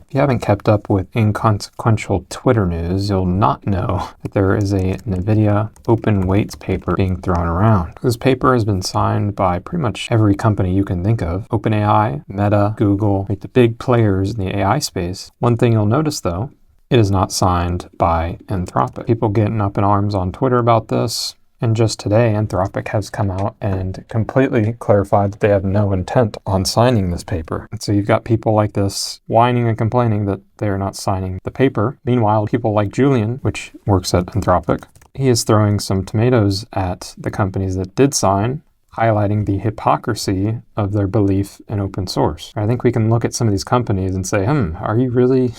If you haven't kept up with inconsequential Twitter news, you'll not know that there is a Nvidia open weights paper being thrown around. This paper has been signed by pretty much every company you can think of. OpenAI, Meta, Google, right, the big players in the AI space. One thing you'll notice though, it is not signed by Anthropic. People getting up in arms on Twitter about this. And just today, Anthropic has come out and completely clarified that they have no intent on signing this paper. And so you've got people like this whining and complaining that they are not signing the paper. Meanwhile, people like Julian, which works at Anthropic, he is throwing some tomatoes at the companies that did sign, highlighting the hypocrisy of their belief in open source. I think we can look at some of these companies and say, are you really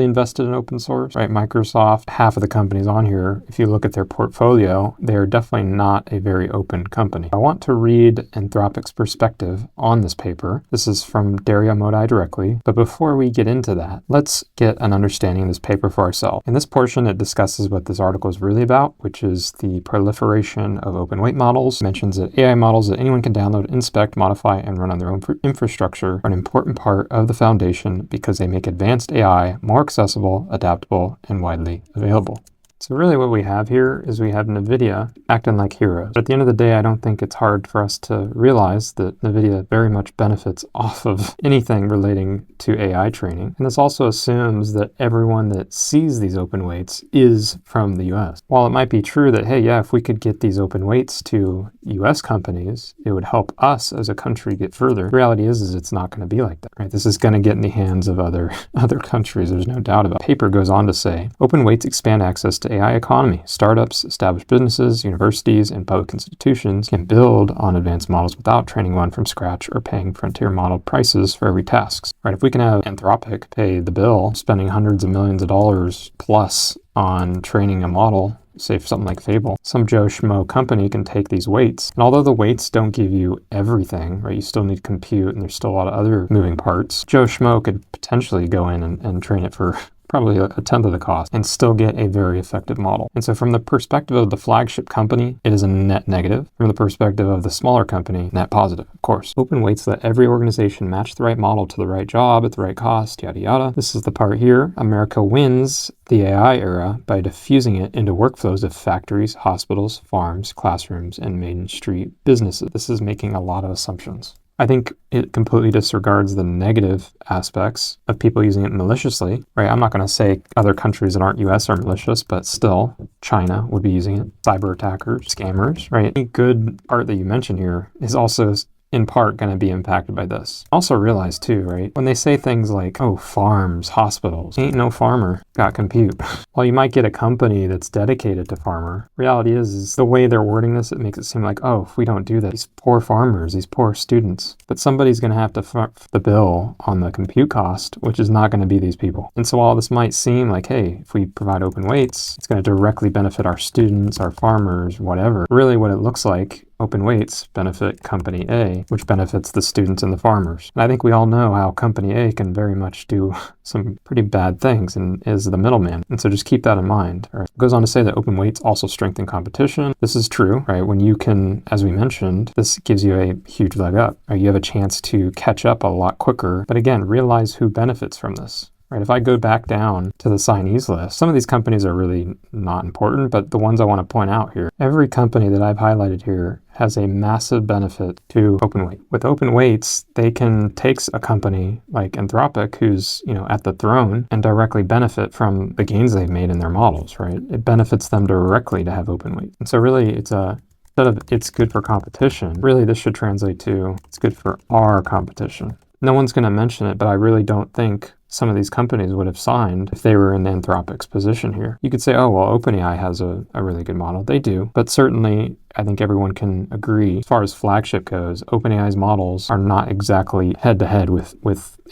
invested in open source? Right? Microsoft, half of the companies on here, if you look at their portfolio, they are definitely not a very open company. I want to read Anthropic's perspective on this paper. This is from Dario Amodei directly. But before we get into that, let's get an understanding of this paper for ourselves. In this portion, it discusses what this article is really about, which is the proliferation of open weight models. It mentions that AI models that anyone can download, inspect, modify, and run on their own infrastructure are an important part of the foundation because they make advanced AI more accessible, adaptable, and widely available. So really what we have here is we have Nvidia acting like heroes. But at the end of the day, I don't think it's hard for us to realize that Nvidia very much benefits off of anything relating to AI training. And this also assumes that everyone that sees these open weights is from the US. While it might be true that, hey, yeah, if we could get these open weights to US companies, it would help us as a country get further. The reality is it's not going to be like that, right? This is going to get in the hands of other countries. There's no doubt about it. The paper goes on to say, open weights expand access to AI economy. Startups, established businesses, universities, and public institutions can build on advanced models without training one from scratch or paying frontier model prices for every task. Right? If we can have Anthropic pay the bill, spending hundreds of millions of dollars plus on training a model, say for something like Fable, some Joe Schmo company can take these weights. And although the weights don't give you everything, right, you still need compute and there's still a lot of other moving parts, Joe Schmo could potentially go in and train it for probably a tenth of the cost and still get a very effective model. And so from the perspective of the flagship company, it is a net negative. From the perspective of the smaller company, net positive, of course. Open weights let every organization match the right model to the right job at the right cost, yada yada. This is the part here. America wins the AI era by diffusing it into workflows of factories, hospitals, farms, classrooms, and Main Street businesses. This is making a lot of assumptions. I think it completely disregards the negative aspects of people using it maliciously, right? I'm not going to say other countries that aren't US are malicious, but still, China would be using it. Cyber attackers, scammers, right? Any good part that you mentioned here is also in part going to be impacted by this. Also realize too, right? When they say things like, oh, farms, hospitals, ain't no farmer got compute. While you might get a company that's dedicated to farmer, reality is the way they're wording this, it makes it seem like, oh, if we don't do that, these poor farmers, these poor students, but somebody's going to have to foot the bill on the compute cost, which is not going to be these people. And so while this might seem like, hey, if we provide open weights, it's going to directly benefit our students, our farmers, whatever, really what it looks like, open weights benefit company A, which benefits the students and the farmers. And I think we all know how company A can very much do some pretty bad things and is the middleman. And so just keep that in mind. Right? It goes on to say that open weights also strengthen competition. This is true, right? When you can, as we mentioned, this gives you a huge leg up. Right? You have a chance to catch up a lot quicker. But again, realize who benefits from this. Right, if I go back down to the signees list, some of these companies are really not important, but the ones I want to point out here, every company that I've highlighted here has a massive benefit to open weight. With open weights, they can take a company like Anthropic, who's at the throne, and directly benefit from the gains they've made in their models, right? It benefits them directly to have open weight. And so really instead of it's good for competition, really this should translate to it's good for our competition. No one's going to mention it, but I really don't think some of these companies would have signed if they were in Anthropic's position here. You could say, oh, well, OpenAI has a really good model. They do. But certainly, I think everyone can agree, as far as flagship goes, OpenAI's models are not exactly head-to-head with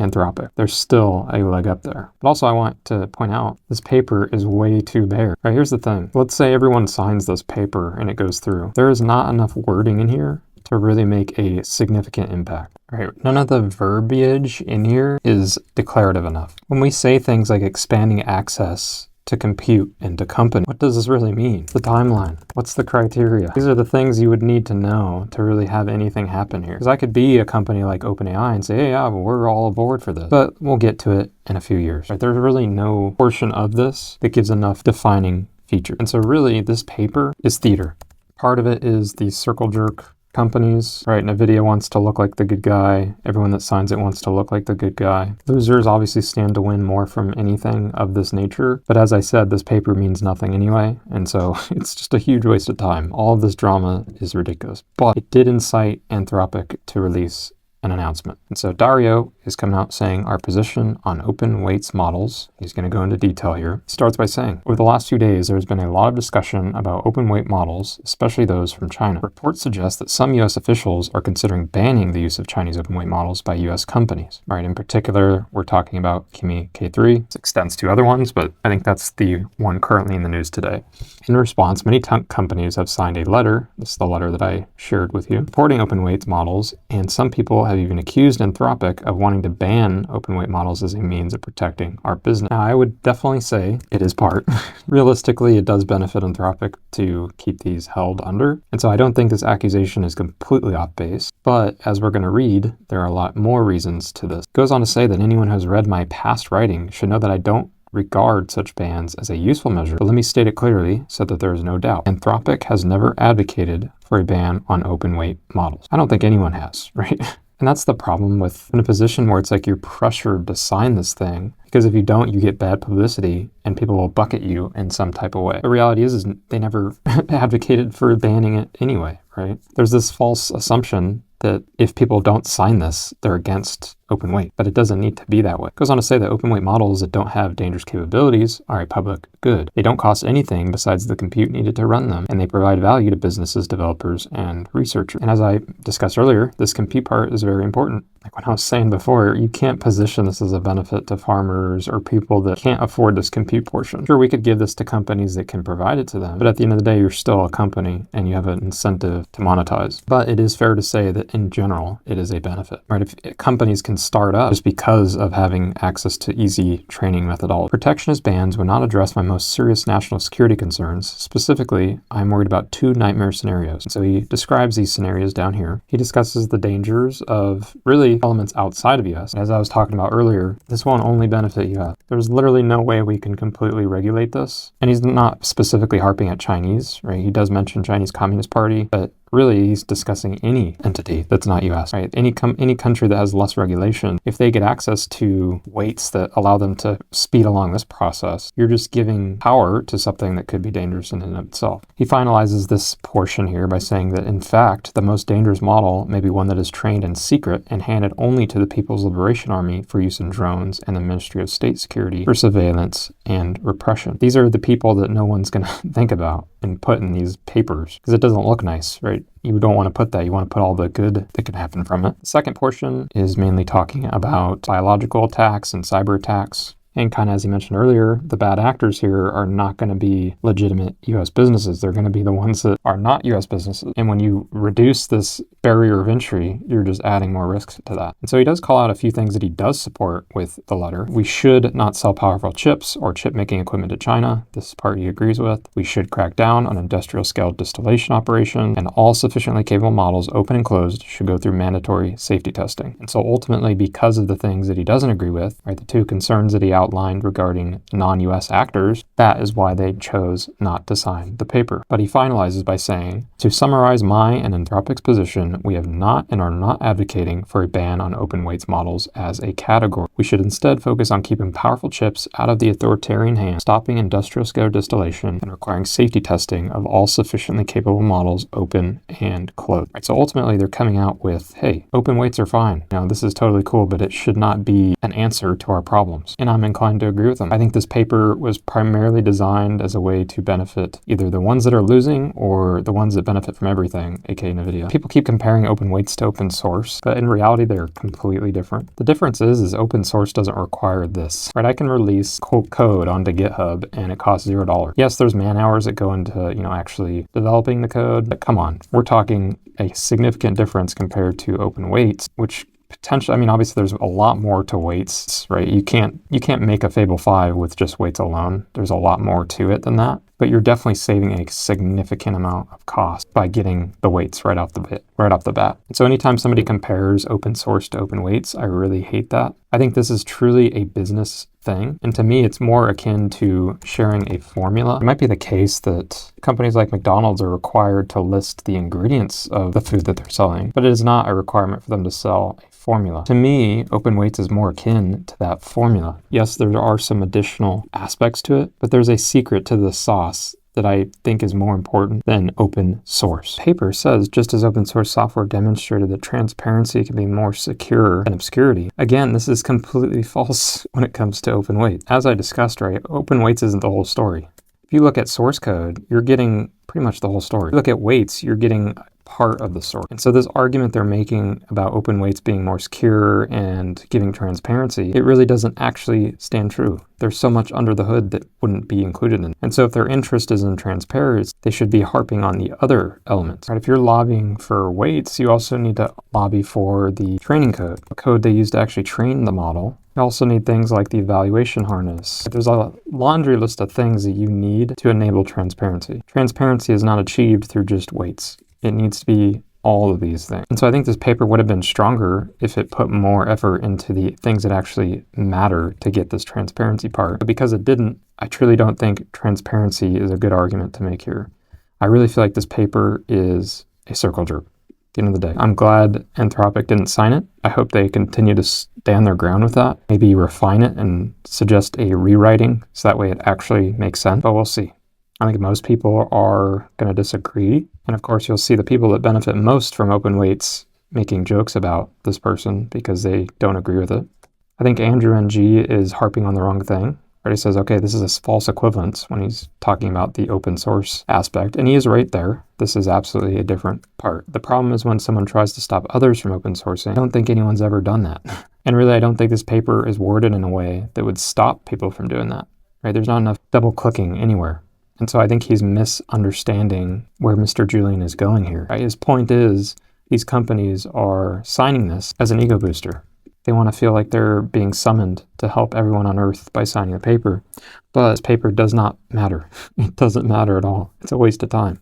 Anthropic. There's still a leg up there. But also, I want to point out, this paper is way too bare. Right, here's the thing. Let's say everyone signs this paper and it goes through. There is not enough wording in here to really make a significant impact. Right? None of the verbiage in here is declarative enough. When we say things like expanding access to compute and to company. What does this really mean? The timeline. What's the criteria? These are the things you would need to know to really have anything happen here. Because I could be a company like OpenAI and say, hey, yeah, we're all aboard for this. But we'll get to it in a few years. Right? There's really no portion of this that gives enough defining feature. And so really, this paper is theater. Part of it is the circle jerk companies, right? Nvidia wants to look like the good guy. Everyone that signs it wants to look like the good guy. Losers obviously stand to win more from anything of this nature. But as I said, this paper means nothing anyway. And so it's just a huge waste of time. All of this drama is ridiculous. But it did incite Anthropic to release an announcement. And so Dario is coming out saying our position on open weights models. He's going to go into detail here. He starts by saying, over the last few days, there's been a lot of discussion about open weight models, especially those from China. Reports suggest that some U.S. officials are considering banning the use of Chinese open weight models by U.S. companies. Right? In particular, we're talking about Kimi K3. It extends to other ones, but I think that's the one currently in the news today. In response, many companies have signed a letter, this is the letter that I shared with you, supporting open weights models, and some people have even accused Anthropic of wanting to ban open weight models as a means of protecting our business. Now, I would definitely say it is part. Realistically, it does benefit Anthropic to keep these held under. And so I don't think this accusation is completely off base. But as we're going to read, there are a lot more reasons to this. It goes on to say that anyone who has read my past writing should know that I don't regard such bans as a useful measure. But let me state it clearly so that there is no doubt. Anthropic has never advocated for a ban on open weight models. I don't think anyone has, right? And that's the problem with in a position where it's like you're pressured to sign this thing, because if you don't, you get bad publicity and people will bucket you in some type of way. The reality is they never advocated for banning it anyway, right? There's this false assumption that if people don't sign this, they're against open weight, but it doesn't need to be that way. It goes on to say that open weight models that don't have dangerous capabilities are a public good. They don't cost anything besides the compute needed to run them, and they provide value to businesses, developers, and researchers. And as I discussed earlier, this compute part is very important. Like when I was saying before, you can't position this as a benefit to farmers or people that can't afford this compute portion. Sure, we could give this to companies that can provide it to them, but at the end of the day, you're still a company and you have an incentive to monetize. But it is fair to say that in general, it is a benefit, right? If companies can start up just because of having access to easy training methodology. Protectionist bans would not address my most serious national security concerns. Specifically, I'm worried about two nightmare scenarios. And so he describes these scenarios down here. He discusses the dangers of really elements outside of US. As I was talking about earlier, this won't only benefit US. There's literally no way we can completely regulate this. And he's not specifically harping at Chinese, right? He does mention Chinese Communist Party, but really he's discussing any entity that's not US, right? Any country that has less regulation, if they get access to weights that allow them to speed along this process, you're just giving power to something that could be dangerous in and of itself. He finalizes this portion here by saying that in fact, the most dangerous model may be one that is trained in secret and handed only to the People's Liberation Army for use in drones and the Ministry of State Security for surveillance and repression. These are the people that no one's going to think about and put in these papers because it doesn't look nice, right? You don't want to put that. You want to put all the good that can happen from it. The second portion is mainly talking about biological attacks and cyber attacks. And kind of as he mentioned earlier, the bad actors here are not going to be legitimate U.S. businesses. They're going to be the ones that are not U.S. businesses. And when you reduce this barrier of entry, you're just adding more risks to that. And so he does call out a few things that he does support with the letter. We should not sell powerful chips or chip making equipment to China. This part he agrees with. We should crack down on industrial scale distillation operation, and all sufficiently capable models, open and closed, should go through mandatory safety testing. And so ultimately, because of the things that he doesn't agree with, right, the two concerns that he outlined regarding non-US actors, that is why they chose not to sign the paper. But he finalizes by saying, to summarize my and Anthropic's position, we have not and are not advocating for a ban on open weights models as a category. We should instead focus on keeping powerful chips out of the authoritarian hands, stopping industrial scale distillation, and requiring safety testing of all sufficiently capable models, open and closed. Right, so ultimately they're coming out with, hey, open weights are fine. You know, this is totally cool, but it should not be an answer to our problems. And I'm inclined to agree with them. I think this paper was primarily designed as a way to benefit either the ones that are losing or the ones that benefit from everything, aka Nvidia. People keep comparing open weights to open source, but in reality, they're completely different. The difference is open source doesn't require this, right? I can release code onto GitHub and it costs $0. Yes, there's man hours that go into, actually developing the code, but come on, we're talking a significant difference compared to open weights, which potentially, I mean, obviously there's a lot more to weights, right? You can't make a Fable 5 with just weights alone. There's a lot more to it than that. But you're definitely saving a significant amount of cost by getting the weights right off the bat. So anytime somebody compares open source to open weights, I really hate that. I think this is truly a business thing. And to me, it's more akin to sharing a formula. It might be the case that companies like McDonald's are required to list the ingredients of the food that they're selling, but it is not a requirement for them to sell a formula. To me, open weights is more akin to that formula. Yes, there are some additional aspects to it, but there's a secret to the sauce that I think is more important than open source. Paper says, just as open source software demonstrated that transparency can be more secure than obscurity. Again, this is completely false when it comes to open weights. As I discussed, right, open weights isn't the whole story. If you look at source code, you're getting pretty much the whole story. If you look at weights, you're getting part of the story. And so this argument they're making about open weights being more secure and giving transparency, it really doesn't actually stand true. There's so much under the hood that wouldn't be included in it. And so if their interest is in transparency, they should be harping on the other elements. Right? If you're lobbying for weights, you also need to lobby for the training code, the code they use to actually train the model. You also need things like the evaluation harness. There's a laundry list of things that you need to enable transparency. Transparency is not achieved through just weights. It needs to be all of these things. And so I think this paper would have been stronger if it put more effort into the things that actually matter to get this transparency part. But because it didn't, I truly don't think transparency is a good argument to make here. I really feel like this paper is a circle jerk. At the end of the day, I'm glad Anthropic didn't sign it. I hope they continue to stand their ground with that, maybe refine it and suggest a rewriting so that way it actually makes sense, but we'll see. I think most people are going to disagree. And of course, you'll see the people that benefit most from open weights making jokes about this person because they don't agree with it. I think Andrew NG is harping on the wrong thing. Right? He says, okay, this is a false equivalence when he's talking about the open source aspect. And he is right there. This is absolutely a different part. The problem is when someone tries to stop others from open sourcing. I don't think anyone's ever done that. And really, I don't think this paper is worded in a way that would stop people from doing that. Right? There's not enough double clicking anywhere. And so I think he's misunderstanding where Mr. Julian is going here. Right? His point is these companies are signing this as an ego booster. They want to feel like they're being summoned to help everyone on Earth by signing the paper. But this paper does not matter. It doesn't matter at all. It's a waste of time.